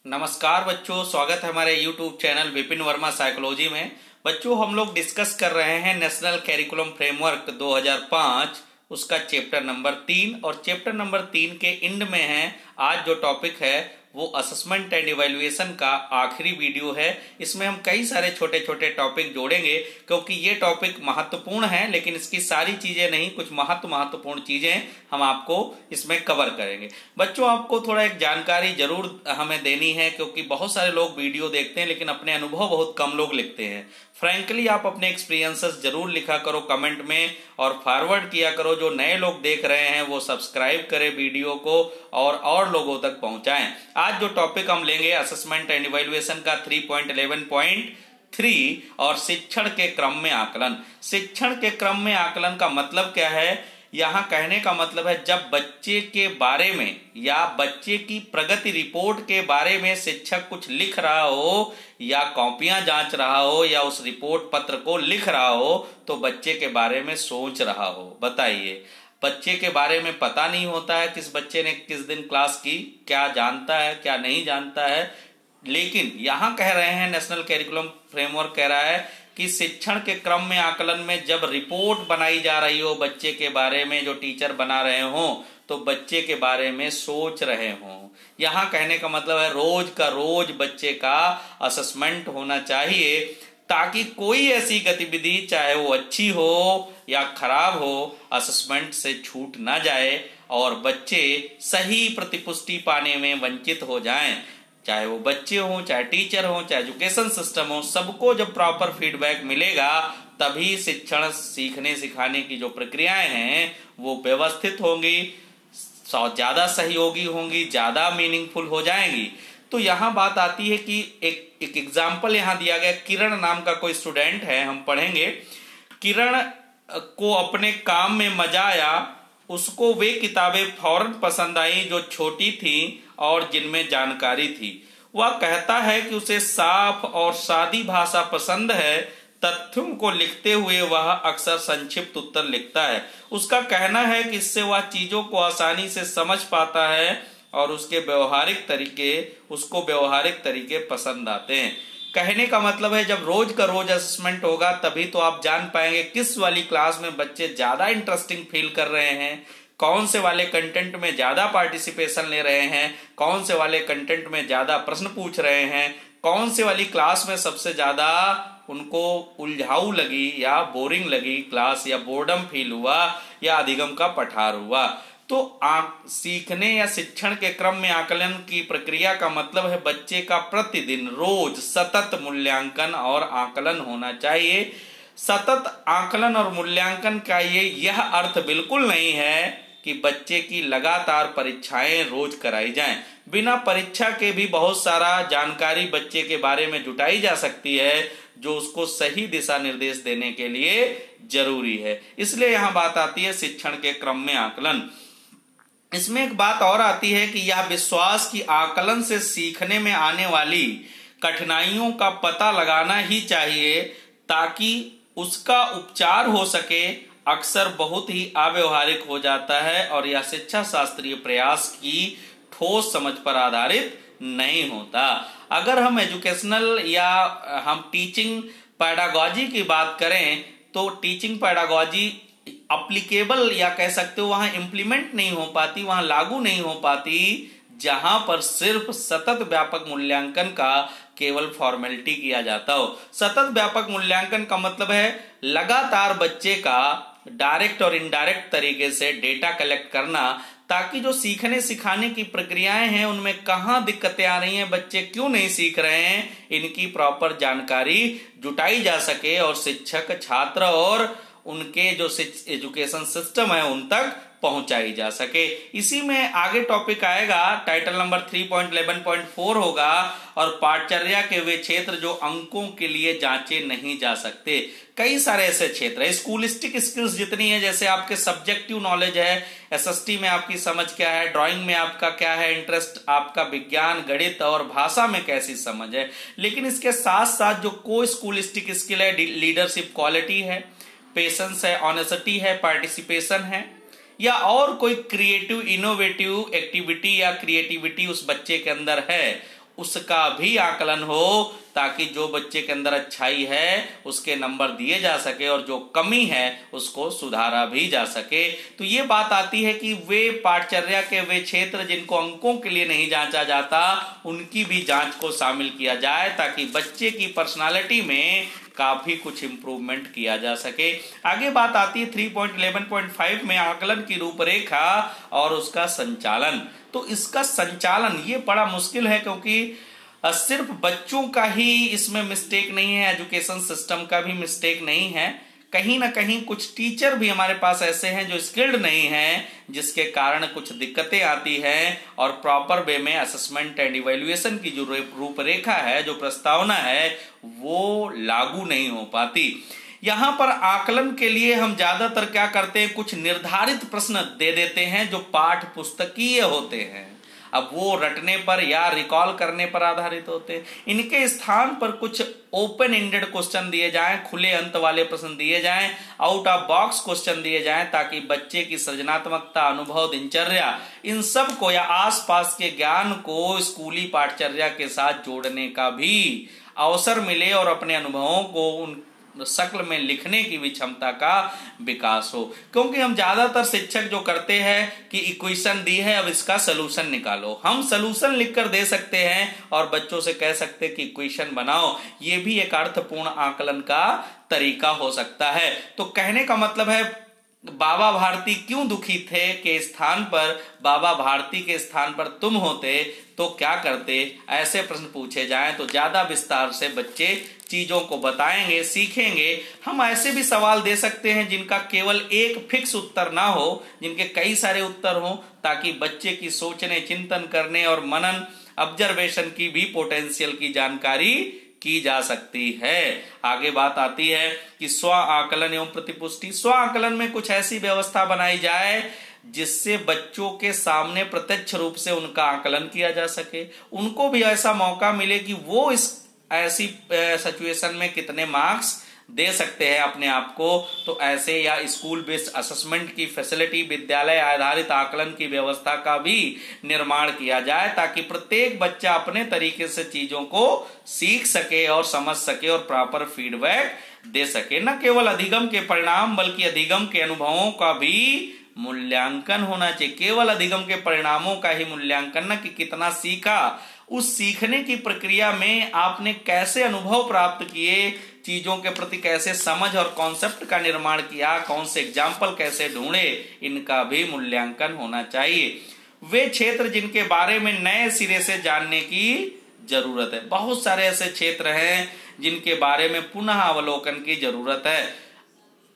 नमस्कार बच्चों, स्वागत है हमारे YouTube channel Vipin Verma psychology में। बच्चों, हम लोग डिस्कस कर रहे हैं नेशनल कैरिकुलम फ्रेमवर्क 2005, उसका चैप्टर नंबर 3 और चैप्टर नंबर 3 के एंड में है आज जो टॉपिक है वो असेसमेंट एंड इवैल्यूएशन का आखिरी वीडियो है। इसमें हम कई सारे छोटे छोटे टॉपिक जोड़ेंगे क्योंकि ये टॉपिक महत्वपूर्ण है, लेकिन इसकी सारी चीजें नहीं, कुछ महत्वपूर्ण चीजें हम आपको इसमें कवर करेंगे। बच्चों, आपको थोड़ा एक जानकारी जरूर हमें देनी है क्योंकि बहुत सारे लोग वीडियो देखते हैं लेकिन अपने अनुभव बहुत कम लोग लिखते हैं। फ्रैंकली आप अपने एक्सपीरियंसेस जरूर लिखा करो कमेंट में और फॉरवर्ड किया करो। जो नए लोग देख रहे हैं वो सब्सक्राइब करें वीडियो को और लोगों तक पहुंचाएं। आज जो टॉपिक हम लेंगे असेसमेंट एंड इवैल्यूएशन का 3.11.3 और शिक्षण के क्रम में आकलन। शिक्षण के क्रम में आकलन का मतलब क्या है? यहाँ कहने का मतलब है जब बच्चे के बारे में या बच्चे की प्रगति रिपोर्ट के बारे में शिक्षक कुछ लिख रहा हो या कॉपियां जांच रहा हो या उस रिपोर्ट पत्र को लिख रहा हो तो बच्चे के बारे में सोच रहा हो। बताइए, बच्चे के बारे में पता नहीं होता है किस बच्चे ने किस दिन क्लास की, क्या जानता है क्या नहीं जानता है। लेकिन यहाँ कह रहे हैं नेशनल कैरिकुलम फ्रेमवर्क कह रहा है कि शिक्षण के क्रम में आकलन में जब रिपोर्ट बनाई जा रही हो बच्चे के बारे में, जो टीचर बना रहे हो तो बच्चे के बारे में सोच रहे हो। यहाँ कहने का मतलब है रोज का रोज बच्चे का असेसमेंट होना चाहिए ताकि कोई ऐसी गतिविधि चाहे वो अच्छी हो या खराब हो असेसमेंट से छूट ना जाए और बच्चे सही प्रतिपुष्टि पाने में वंचित हो जाएं। चाहे वो बच्चे हों, चाहे टीचर हों, चाहे एजुकेशन सिस्टम हो, सबको जब प्रॉपर फीडबैक मिलेगा तभी शिक्षण सीखने सिखाने की जो प्रक्रियाएं हैं वो व्यवस्थित होंगी, ज्यादा सहयोगी होंगी, ज्यादा मीनिंगफुल हो जाएंगी। तो यहाँ बात आती है कि एक एग्जाम्पल यहाँ दिया गया। किरण नाम का कोई स्टूडेंट है, हम पढ़ेंगे। किरण को अपने काम में मजा आया, उसको वे किताबें फौरन पसंद आई जो छोटी थी और जिनमें जानकारी थी। वह कहता है कि उसे साफ और सादी भाषा पसंद है। तथ्यों को लिखते हुए वह अक्सर संक्षिप्त उत्तर लिखता है। उसका कहना है कि इससे वह चीजों को आसानी से समझ पाता है और उसको व्यवहारिक तरीके पसंद आते हैं। कहने का मतलब है जब रोज का रोज असेसमेंट होगा तभी तो आप जान पाएंगे किस वाली क्लास में बच्चे ज्यादा इंटरेस्टिंग फील कर रहे हैं, कौन से वाले कंटेंट में ज्यादा पार्टिसिपेशन ले रहे हैं, कौन से वाले कंटेंट में ज्यादा प्रश्न पूछ रहे हैं, कौन से वाली क्लास में सबसे ज्यादा उनको उलझाऊ लगी या बोरिंग लगी क्लास, या बोर्डम फील हुआ या अधिगम का पठार हुआ। तो सीखने या शिक्षण के क्रम में आकलन की प्रक्रिया का मतलब है बच्चे का प्रतिदिन रोज सतत मूल्यांकन और आकलन होना चाहिए। सतत आकलन और मूल्यांकन का यह अर्थ बिल्कुल नहीं है कि बच्चे की लगातार परीक्षाएं रोज कराई जाएं। बिना परीक्षा के भी बहुत सारा जानकारी बच्चे के बारे में जुटाई जा सकती है जो उसको सही दिशा निर्देश देने के लिए जरूरी है। इसलिए यहाँ बात आती है शिक्षण के क्रम में आकलन। इसमें एक बात और आती है कि यह विश्वास की आकलन से सीखने में आने वाली कठिनाइयों का पता लगाना ही चाहिए ताकि उसका उपचार हो सके। अक्सर बहुत ही अव्यवहारिक हो जाता है और यह शिक्षा शास्त्रीय प्रयास की ठोस समझ पर आधारित नहीं होता। अगर हम एजुकेशनल या हम टीचिंग पैडागॉजी की बात करें तो टीचिंग पैडागॉजी अप्लीकेबल या कह सकते हो वहां इंप्लीमेंट नहीं हो पाती, वहां लागू नहीं हो पाती जहां पर सिर्फ सतत व्यापक मूल्यांकन का केवल फॉर्मेलिटी किया जाता हो। सतत व्यापक मूल्यांकन का मतलब है लगातार बच्चे का डायरेक्ट और इनडायरेक्ट तरीके से डेटा कलेक्ट करना ताकि जो सीखने सिखाने की प्रक्रियाएं हैं उनमें कहाँ दिक्कतें आ रही हैं, बच्चे क्यों नहीं सीख रहे हैं, इनकी प्रॉपर जानकारी जुटाई जा सके और शिक्षक, छात्र और उनके जो एजुकेशन सिस्टम है उन तक पहुंचाई जा सके। इसी में आगे टॉपिक आएगा, टाइटल नंबर 3.11.4 होगा और पाठचर्या के वे क्षेत्र जो अंकों के लिए जांचे नहीं जा सकते। कई सारे ऐसे क्षेत्र है। स्कूलिस्टिक स्किल्स जितनी है, जैसे आपके सब्जेक्टिव नॉलेज है, एसएसटी में आपकी समझ क्या है, ड्राइंग में आपका क्या है इंटरेस्ट, आपका विज्ञान, गणित और भाषा में कैसी समझ है। लेकिन इसके साथ साथ जो को स्कूलिस्टिक स्किल है, लीडरशिप क्वालिटी है, पेशेंस है, ऑनेस्टी है, पार्टिसिपेशन है, या और कोई क्रिएटिव इनोवेटिव एक्टिविटी या क्रिएटिविटी उस बच्चे के अंदर है, उसका भी आकलन हो, ताकि जो बच्चे के अंदर अच्छाई है उसके नंबर दिए जा सके और जो कमी है उसको सुधारा भी जा सके। तो ये बात आती है कि वे पाठचर्या के वे क्षेत्र जिनको अंकों के लिए नहीं जांचा जाता, उनकी भी जांच को शामिल किया जाए, ताकि बच्चे की पर्सनालिटी में काफी कुछ इंप्रूवमेंट किया जा सके। आगे बात आती है 3.11.5 में आकलन की रूपरेखा और उसका संचालन। तो इसका संचालन ये बड़ा मुश्किल है, क्योंकि सिर्फ बच्चों का ही इसमें मिस्टेक नहीं है, एजुकेशन सिस्टम का भी मिस्टेक नहीं है। कहीं ना कहीं कुछ टीचर भी हमारे पास ऐसे हैं जो स्किल्ड नहीं हैं, जिसके कारण कुछ दिक्कतें आती हैं और प्रॉपर वे में असेसमेंट एंड इवैल्यूएशन की जो रूपरेखा है, जो प्रस्तावना है, वो लागू नहीं हो पाती। यहां पर आकलन के लिए हम ज्यादातर क्या करते हैं, कुछ निर्धारित प्रश्न दे देते हैं जो पाठ पुस्तकीय होते हैं। अब वो रटने पर या रिकॉल करने पर आधारित होते हैं। इनके स्थान पर कुछ ओपन एंडेड क्वेश्चन दिए जाएं, खुले अंत वाले प्रश्न दिए जाएं, आउट ऑफ बॉक्स क्वेश्चन दिए जाएं, ताकि बच्चे की सृजनात्मकता, अनुभव, दिनचर्या, इन सब को या आसपास के ज्ञान को स्कूली पाठचर्या के साथ जोड़ने का भी अवसर मिले और अपने अनुभवों को उन शक्ल में लिखने की भी क्षमता का विकास हो। क्योंकि हम ज्यादातर शिक्षक जो करते हैं कि इक्वेशन दी है, अब इसका सलूशन निकालो। हम सलूशन लिखकर दे सकते हैं और बच्चों से कह सकते हैं कि इक्वेशन बनाओ। ये भी एक अर्थपूर्ण आकलन का तरीका हो सकता है। तो कहने का मतलब है, बाबा भारती क्यों दुखी थे के स्थान पर, बाबा भारती के स्थान पर तुम होते तो क्या करते, ऐसे प्रश्न पूछे जाएं तो ज्यादा विस्तार से बच्चे चीजों को बताएंगे, सीखेंगे। हम ऐसे भी सवाल दे सकते हैं जिनका केवल एक फिक्स उत्तर ना हो, जिनके कई सारे उत्तर हो, ताकि बच्चे की सोचने, चिंतन करने और मनन, ऑब्जर्वेशन की भी पोटेंशियल की जानकारी की जा सकती है। आगे बात आती है कि स्व आकलन एवं प्रतिपुष्टि। स्व आकलन में कुछ ऐसी व्यवस्था बनाई जाए जिससे बच्चों के सामने प्रत्यक्ष रूप से उनका आकलन किया जा सके, उनको भी ऐसा मौका मिले कि वो इस ऐसी सिचुएशन में कितने मार्क्स दे सकते हैं अपने आप को। तो ऐसे या स्कूल बेस्ड असेसमेंट की फैसिलिटी, विद्यालय आधारित आकलन की व्यवस्था का भी निर्माण किया जाए, ताकि प्रत्येक बच्चा अपने तरीके से चीजों को सीख सके और समझ सके और प्रॉपर फीडबैक दे सके। न केवल अधिगम के परिणाम बल्कि अधिगम के अनुभवों का भी मूल्यांकन होना चाहिए। केवल अधिगम के परिणामों का ही मूल्यांकन न कि कितना सीखा, उस सीखने की प्रक्रिया में आपने कैसे अनुभव प्राप्त किए, चीजों के प्रति कैसे समझ और कॉन्सेप्ट का निर्माण किया, कौन से एग्जाम्पल कैसे ढूंढे, इनका भी मूल्यांकन होना चाहिए। वे क्षेत्र जिनके बारे में नए सिरे से जानने की जरूरत है। बहुत सारे ऐसे क्षेत्र हैं जिनके बारे में पुनः अवलोकन की जरूरत है।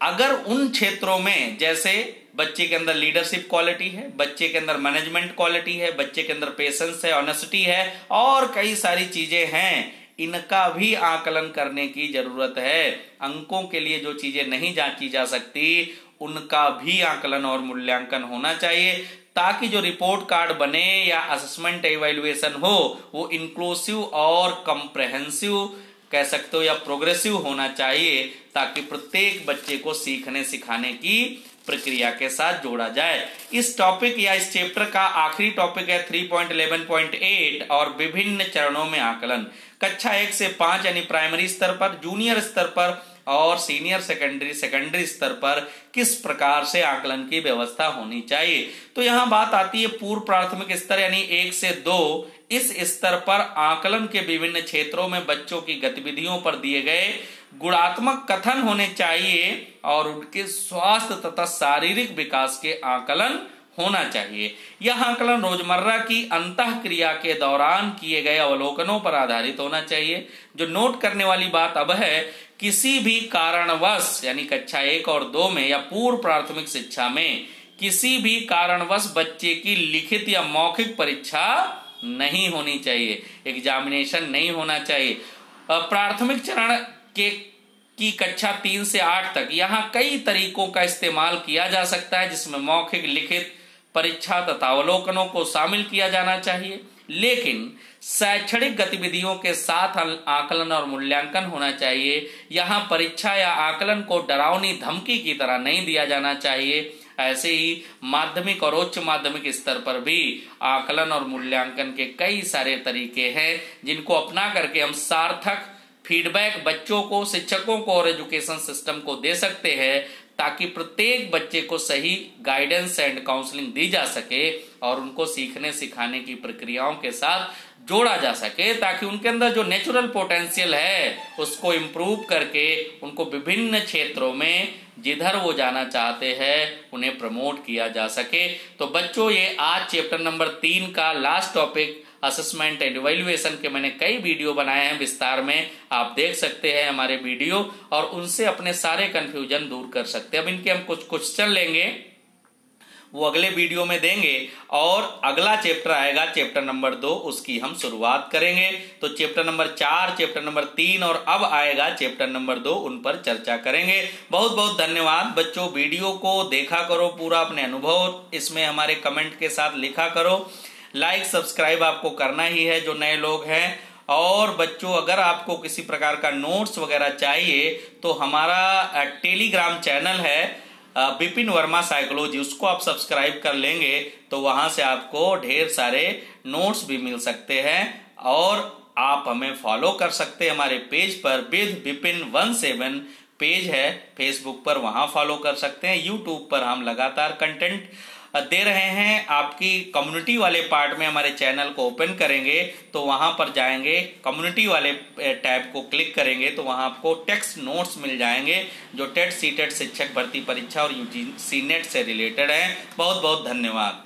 अगर उन क्षेत्रों में, जैसे बच्चे के अंदर लीडरशिप क्वालिटी है, बच्चे के अंदर मैनेजमेंट क्वालिटी है, बच्चे के अंदर पेशेंस है, ऑनेस्टी है और कई सारी चीजें हैं, इनका भी आकलन करने की जरूरत है। अंकों के लिए जो चीजें नहीं जांची जा सकती, उनका भी आकलन और मूल्यांकन होना चाहिए, ताकि जो रिपोर्ट कार्ड बने या असेसमेंट इवैल्यूएशन हो, वो इंक्लूसिव और कंप्रेहेंसिव कह सकते हो या प्रोग्रेसिव होना चाहिए, ताकि प्रत्येक बच्चे को सीखने सिखाने की प्रक्रिया के साथ जोड़ा जाए। इस टॉपिक या इस चैप्टर का आखिरी टॉपिक है 3.11.8 और विभिन्न चरणों में आकलन। कक्षा 1 से 5 यानी प्राइमरी स्तर पर, जूनियर स्तर पर और सीनियर सेकेंडरी स्तर पर किस प्रकार से आकलन की व्यवस्था होनी चाहिए। तो यहाँ बात आती है पूर्व प्राथमिक स्तर यानी 1 से 2। इस स्तर पर आकलन के विभिन्न क्षेत्रों में बच्चों की गतिविधियों पर दिए गए गुणात्मक कथन होने चाहिए और उनके स्वास्थ्य तथा शारीरिक विकास के आकलन होना चाहिए। यह आकलन रोजमर्रा की अंतःक्रिया के दौरान किए गए अवलोकनों पर आधारित होना चाहिए। जो नोट करने वाली बात अब है, किसी भी कारणवश यानी कक्षा 1 और 2 में या पूर्व प्राथमिक शिक्षा में किसी भी कारणवश बच्चे की लिखित या मौखिक परीक्षा नहीं होनी चाहिए, एग्जामिनेशन नहीं होना चाहिए। प्राथमिक चरण की कक्षा 3 से 8 तक यहाँ कई तरीकों का इस्तेमाल किया जा सकता है, जिसमें मौखिक, लिखित परीक्षा तथा अवलोकनों को शामिल किया जाना चाहिए, लेकिन शैक्षणिक गतिविधियों के साथ आकलन और मूल्यांकन होना चाहिए। यहाँ परीक्षा या आकलन को डरावनी धमकी की तरह नहीं दिया जाना चाहिए। ऐसे ही माध्यमिक और उच्च माध्यमिक स्तर पर भी आकलन और मूल्यांकन के कई सारे तरीके हैं जिनको अपना करके हम सार्थक फीडबैक बच्चों को, शिक्षकों को और एजुकेशन सिस्टम को दे सकते हैं, ताकि प्रत्येक बच्चे को सही गाइडेंस एंड काउंसलिंग दी जा सके और उनको सीखने सिखाने की प्रक्रियाओं के साथ जोड़ा जा सके, ताकि उनके अंदर जो नेचुरल पोटेंशियल है उसको इम्प्रूव करके उनको विभिन्न क्षेत्रों में जिधर वो जाना चाहते हैं उन्हें प्रमोट किया जा सके। तो बच्चों, ये आज चैप्टर नंबर 3 का last topic assessment and evaluation के मैंने कई वीडियो बनाए हैं विस्तार में, आप देख सकते हैं हमारे वीडियो और उनसे अपने सारे कंफ्यूजन दूर कर सकते हैं। अब इनके हम कुछ क्वेश्चन लेंगे, वो अगले वीडियो में देंगे और अगला चैप्टर आएगा चैप्टर नंबर 2, उसकी हम शुरुआत करेंगे। तो चैप्टर नंबर 4, चैप्टर नंबर 3 और अब आएगा चैप्टर नंबर 2, उन पर चर्चा करेंगे। बहुत बहुत धन्यवाद बच्चों, वीडियो को देखा करो, पूरा अपने अनुभव इसमें हमारे कमेंट के साथ लिखा करो। लाइक सब्सक्राइब आपको करना ही है जो नए लोग हैं। और बच्चों, अगर आपको किसी प्रकार का नोट्स वगैरह चाहिए तो हमारा टेलीग्राम चैनल है विपिन वर्मा साइकोलॉजी, उसको आप सब्सक्राइब कर लेंगे तो वहां से आपको ढेर सारे नोट्स भी मिल सकते हैं। और आप हमें फॉलो कर सकते हैं हमारे पेज पर, विद विपिन 17 पेज है फेसबुक पर, वहां फॉलो कर सकते हैं। यूट्यूब पर हम लगातार कंटेंट दे रहे हैं। आपकी कम्युनिटी वाले पार्ट में हमारे चैनल को ओपन करेंगे तो वहां पर जाएंगे, कम्युनिटी वाले टैब को क्लिक करेंगे तो वहां आपको टेक्स्ट नोट्स मिल जाएंगे जो टेट सीटेट शिक्षक भर्ती परीक्षा और यूजीसी नेट से रिलेटेड है। बहुत बहुत धन्यवाद।